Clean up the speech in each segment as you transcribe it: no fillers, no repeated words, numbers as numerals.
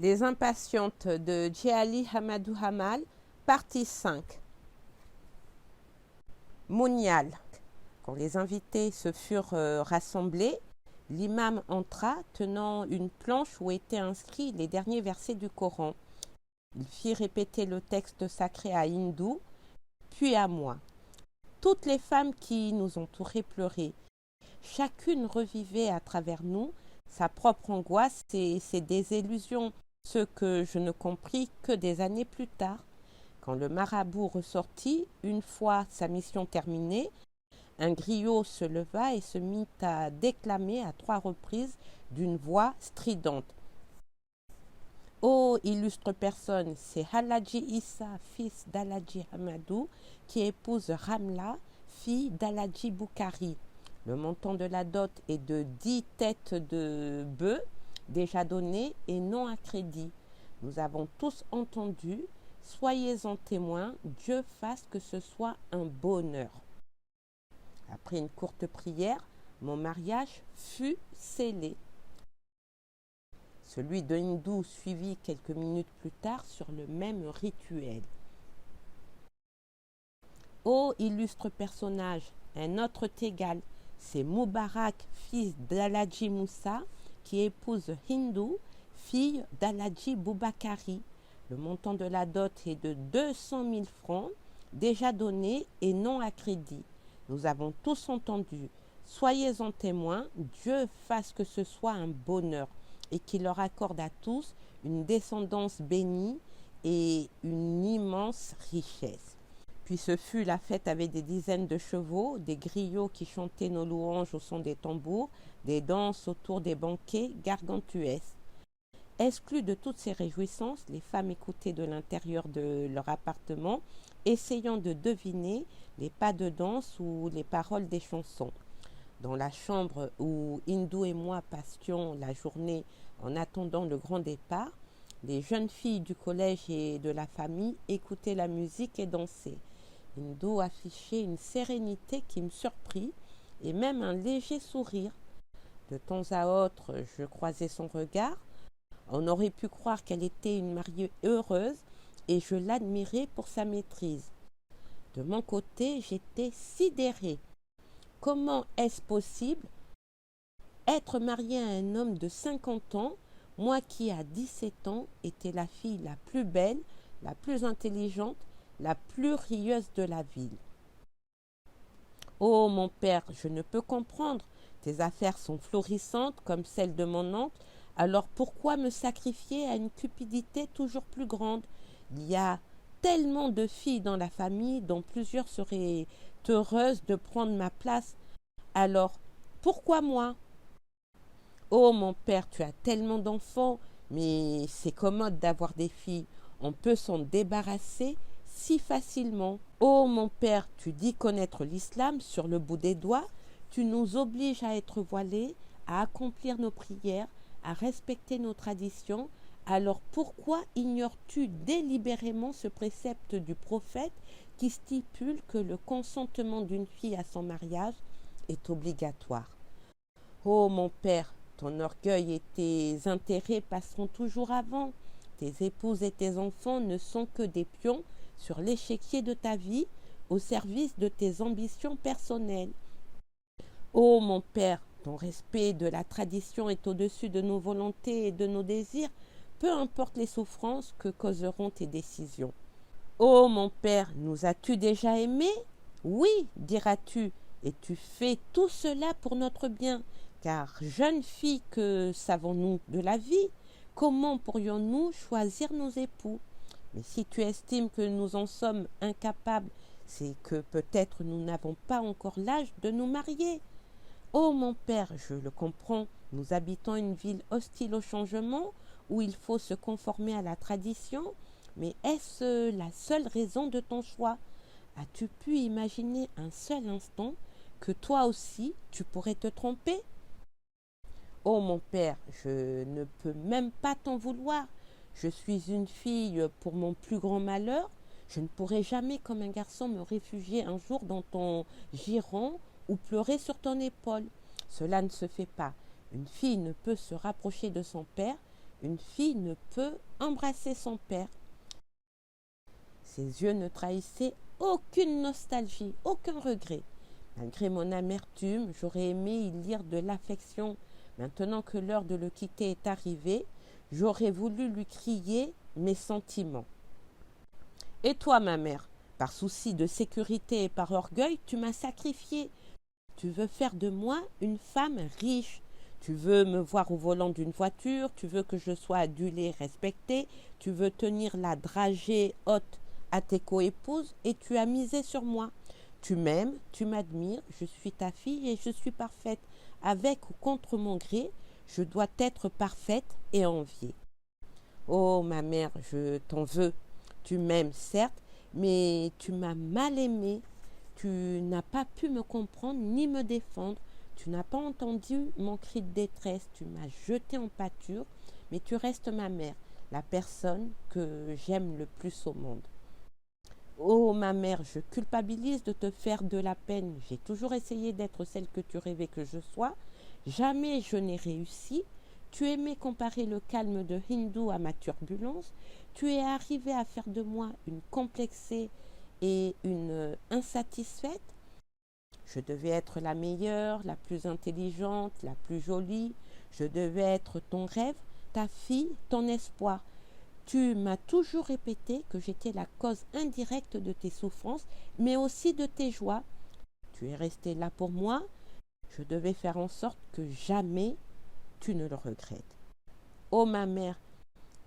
Les impatientes de Djali Hamadou Hamal, partie 5. Mounial. Quand les invités se furent rassemblés, l'imam entra tenant une planche où étaient inscrits les derniers versets du Coran. Il fit répéter le texte sacré à Hindou, puis à moi. Toutes les femmes qui nous entouraient pleuraient. Chacune revivait à travers nous sa propre angoisse et ses désillusions, ce que je ne compris que des années plus tard. Quand le marabout ressortit, une fois sa mission terminée, un griot se leva et se mit à déclamer à 3 reprises d'une voix stridente. Ô illustre personne, c'est Haladji Issa, fils d'Aladji Hamadou, qui épouse Ramla, fille d'Aladji Boukari. Le montant de la dot est de 10 têtes de bœufs, déjà données et non à crédit. Nous avons tous entendu, soyez-en témoins, Dieu fasse que ce soit un bonheur. Après une courte prière, mon mariage fut scellé. Celui de Hindou suivit quelques minutes plus tard sur le même rituel. Ô illustre personnage, un autre t'égale, c'est Moubarak, fils d'Aladji Moussa, qui épouse Hindou, fille d'Aladji Boubakari. Le montant de la dot est de 200 000 francs, déjà donnés et non à crédit. Nous avons tous entendu. Soyez-en témoins, Dieu fasse que ce soit un bonheur et qu'il leur accorde à tous une descendance bénie et une immense richesse. Puis ce fut la fête avec des dizaines de chevaux, des griots qui chantaient nos louanges au son des tambours, des danses autour des banquets gargantuesques. Exclues de toutes ces réjouissances, les femmes écoutaient de l'intérieur de leur appartement, essayant de deviner les pas de danse ou les paroles des chansons. Dans la chambre où Hindou et moi passions la journée en attendant le grand départ, les jeunes filles du collège et de la famille écoutaient la musique et dansaient. Hindou affichait une sérénité qui me surprit et même un léger sourire. De temps à autre, je croisais son regard. On aurait pu croire qu'elle était une mariée heureuse et je l'admirais pour sa maîtrise. De mon côté, j'étais sidérée. Comment est-ce possible? Être mariée à un homme de 50 ans, moi qui à 17 ans étais la fille la plus belle, la plus intelligente, la plus rieuse de la ville. Oh mon père, je ne peux comprendre. Tes affaires sont florissantes comme celles de mon oncle, alors pourquoi me sacrifier à une cupidité toujours plus grande? Il y a tellement de filles dans la famille dont plusieurs seraient heureuses de prendre ma place. Alors, pourquoi moi? Oh mon père, tu as tellement d'enfants, mais c'est commode d'avoir des filles. On peut s'en débarrasser si facilement. Oh mon père, tu dis connaître l'islam sur le bout des doigts, tu nous obliges à être voilés, à accomplir nos prières, à respecter nos traditions. Alors pourquoi ignores-tu délibérément ce précepte du prophète qui stipule que le consentement d'une fille à son mariage est obligatoire? Oh mon père, ton orgueil et tes intérêts passeront toujours avant. Tes épouses et tes enfants ne sont que des pions sur l'échiquier de ta vie au service de tes ambitions personnelles. Oh mon père, ton respect de la tradition est au-dessus de nos volontés et de nos désirs, peu importe les souffrances que causeront tes décisions. Oh mon père, nous as-tu déjà aimés? Oui, diras-tu, et tu fais tout cela pour notre bien, car jeune fille, que savons-nous de la vie? Comment pourrions-nous choisir nos époux? Mais si tu estimes que nous en sommes incapables, c'est que peut-être nous n'avons pas encore l'âge de nous marier. Oh mon père, je le comprends, nous habitons une ville hostile au changement, où il faut se conformer à la tradition, mais est-ce la seule raison de ton choix? As-tu pu imaginer un seul instant que toi aussi tu pourrais te tromper? Oh mon père, je ne peux même pas t'en vouloir. Je suis une fille pour mon plus grand malheur. Je ne pourrai jamais, comme un garçon, me réfugier un jour dans ton giron ou pleurer sur ton épaule. Cela ne se fait pas. Une fille ne peut se rapprocher de son père une fille ne peut embrasser son père. Ses yeux ne trahissaient aucune nostalgie, aucun regret. Malgré mon amertume, j'aurais aimé y lire de l'affection. Maintenant que l'heure de le quitter est arrivée, j'aurais voulu lui crier mes sentiments. Et toi, ma mère, par souci de sécurité et par orgueil, tu m'as sacrifiée. Tu veux faire de moi une femme riche. Tu veux me voir au volant d'une voiture, tu veux que je sois adulée, respectée, tu veux tenir la dragée haute à tes coépouses et tu as misé sur moi. Tu m'aimes, tu m'admires, je suis ta fille et je suis parfaite. Avec ou contre mon gré, je dois être parfaite et enviée. Oh, ma mère, je t'en veux. Tu m'aimes, certes, mais tu m'as mal aimée. Tu n'as pas pu me comprendre ni me défendre. Tu n'as pas entendu mon cri de détresse. Tu m'as jeté en pâture, mais tu restes ma mère, la personne que j'aime le plus au monde. Oh, ma mère, je culpabilise de te faire de la peine. J'ai toujours essayé d'être celle que tu rêvais que je sois. Jamais je n'ai réussi. Tu aimais comparer le calme de Hindou à ma turbulence. Tu es arrivé à faire de moi une complexée et une insatisfaite. Je devais être la meilleure, la plus intelligente, la plus jolie. Je devais être ton rêve, ta fille, ton espoir. Tu m'as toujours répété que j'étais la cause indirecte de tes souffrances, mais aussi de tes joies. Tu es resté là pour moi. Je devais faire en sorte que jamais tu ne le regrettes. Oh ma mère,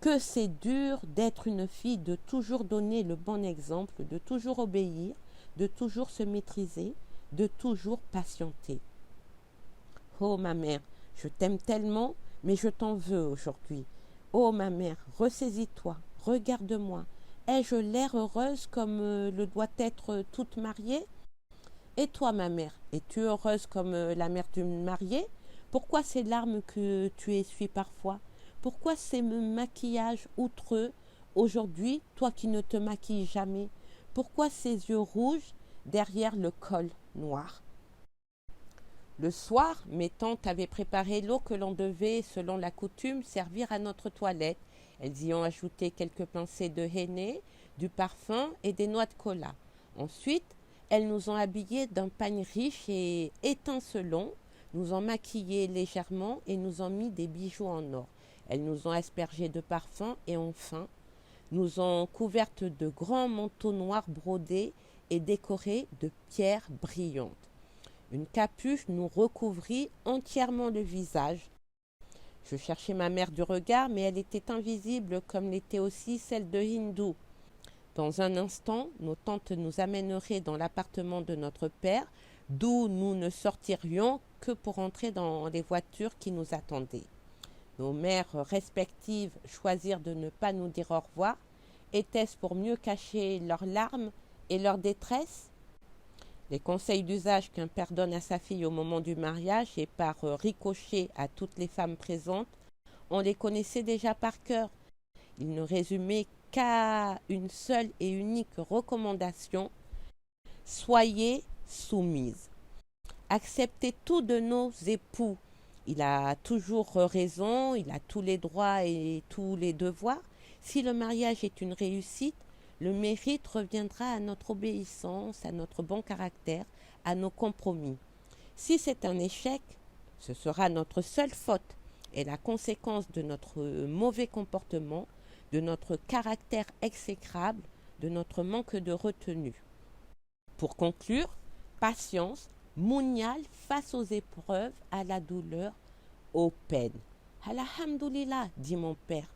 que c'est dur d'être une fille, de toujours donner le bon exemple, de toujours obéir, de toujours se maîtriser, de toujours patienter. Oh ma mère, je t'aime tellement, mais je t'en veux aujourd'hui. Oh ma mère, ressaisis-toi, regarde-moi. Ai-je l'air heureuse comme le doit être toute mariée? Et toi, ma mère, es-tu heureuse comme la mère d'une mariée? Pourquoi ces larmes que tu essuies parfois? Pourquoi ces maquillages outreux aujourd'hui, toi qui ne te maquilles jamais? Pourquoi ces yeux rouges derrière le col noir? Le soir, mes tantes avaient préparé l'eau que l'on devait, selon la coutume, servir à notre toilette. Elles y ont ajouté quelques pincées de henné, du parfum et des noix de cola. Ensuite, elles nous ont habillés d'un pagne riche et étincelant, nous ont maquillés légèrement et nous ont mis des bijoux en or. Elles nous ont aspergés de parfum et enfin, nous ont couvertes de grands manteaux noirs brodés et décorés de pierres brillantes. Une capuche nous recouvrit entièrement le visage. Je cherchais ma mère du regard, mais elle était invisible, comme l'était aussi celle de Hindou. Dans un instant, nos tantes nous amèneraient dans l'appartement de notre père, d'où nous ne sortirions que pour entrer dans les voitures qui nous attendaient. Nos mères respectives choisirent de ne pas nous dire au revoir. Était-ce pour mieux cacher leurs larmes et leur détresse? Les conseils d'usage qu'un père donne à sa fille au moment du mariage et par ricochet à toutes les femmes présentes, on les connaissait déjà par cœur. Ils ne résumaient qu'à une seule et unique recommandation: soyez soumises. Acceptez tout de nos époux. Il a toujours raison, il a tous les droits et tous les devoirs. Si le mariage est une réussite, le mérite reviendra à notre obéissance, à notre bon caractère, à nos compromis. Si c'est un échec, ce sera notre seule faute et la conséquence de notre mauvais comportement, de notre caractère exécrable, de notre manque de retenue. Pour conclure, patience, monial face aux épreuves, à la douleur, aux peines. Alhamdoulilah, dit mon père.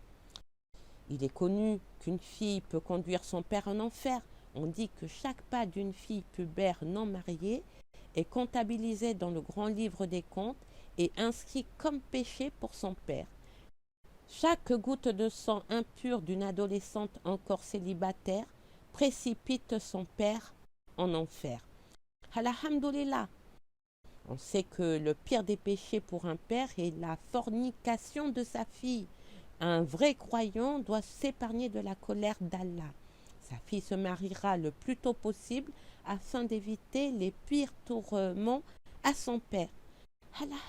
Il est connu qu'une fille peut conduire son père en enfer. On dit que chaque pas d'une fille pubère non mariée est comptabilisé dans le grand livre des comptes et inscrit comme péché pour son père. Chaque goutte de sang impur d'une adolescente encore célibataire précipite son père en enfer. Alhamdoulilah. On sait que le pire des péchés pour un père est la fornication de sa fille. Un vrai croyant doit s'épargner de la colère d'Allah. Sa fille se mariera le plus tôt possible afin d'éviter les pires tourments à son père.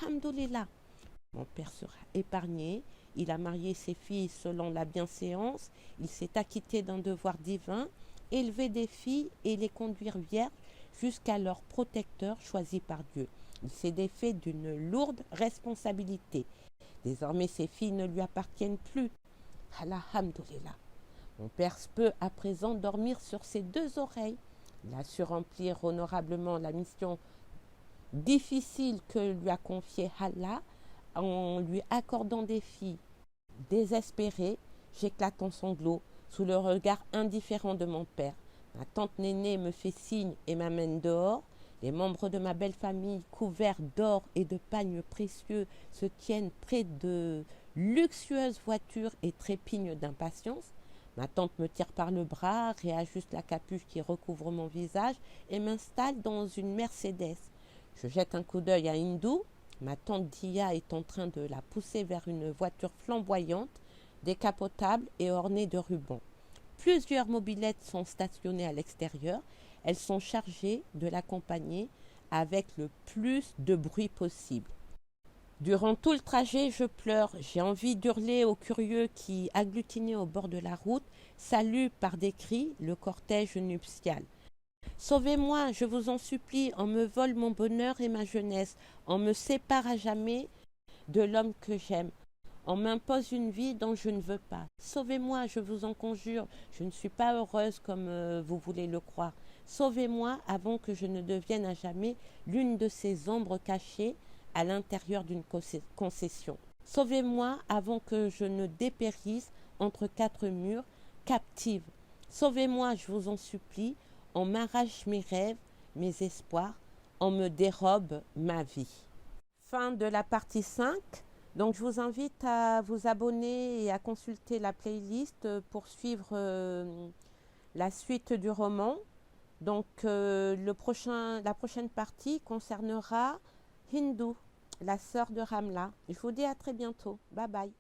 Alhamdoulilah. Mon père sera épargné. il a marié ses filles selon la bienséance, il s'est acquitté d'un devoir divin, élever des filles et les conduire vierges jusqu'à leur protecteur choisi par Dieu. Il s'est défait d'une lourde responsabilité. Désormais, ses filles ne lui appartiennent plus. Alhamdulillah. Mon père peut à présent dormir sur ses deux oreilles. Il a su remplir honorablement la mission difficile que lui a confiée Allah en lui accordant des filles. Désespérée, j'éclate en sanglots sous le regard indifférent de mon père. Ma tante Néné me fait signe et m'amène dehors. Les membres de ma belle famille, couverts d'or et de pagnes précieux, se tiennent près de luxueuses voitures et trépignent d'impatience. Ma tante me tire par le bras, réajuste la capuche qui recouvre mon visage et m'installe dans une Mercedes. Je jette un coup d'œil à Hindou. Ma tante Dia est en train de la pousser vers une voiture flamboyante, décapotable et ornée de rubans. Plusieurs mobylettes sont stationnées à l'extérieur. Elles sont chargées de l'accompagner avec le plus de bruit possible. Durant tout le trajet, je pleure. J'ai envie d'hurler aux curieux qui, agglutinés au bord de la route, saluent par des cris le cortège nuptial. Sauvez-moi, je vous en supplie, on me vole mon bonheur et ma jeunesse, on me sépare à jamais de l'homme que j'aime. On m'impose une vie dont je ne veux pas. Sauvez-moi, je vous en conjure, je ne suis pas heureuse comme vous voulez le croire. Sauvez-moi avant que je ne devienne à jamais l'une de ces ombres cachées à l'intérieur d'une concession. Sauvez-moi avant que je ne dépérisse entre quatre murs, captive. Sauvez-moi, je vous en supplie, on m'arrache mes rêves, mes espoirs, on me dérobe ma vie. Fin de la partie 5. Donc je vous invite à vous abonner et à consulter la playlist pour suivre la suite du roman. Donc la prochaine partie concernera Hindou, la sœur de Ramla. Je vous dis à très bientôt. Bye bye.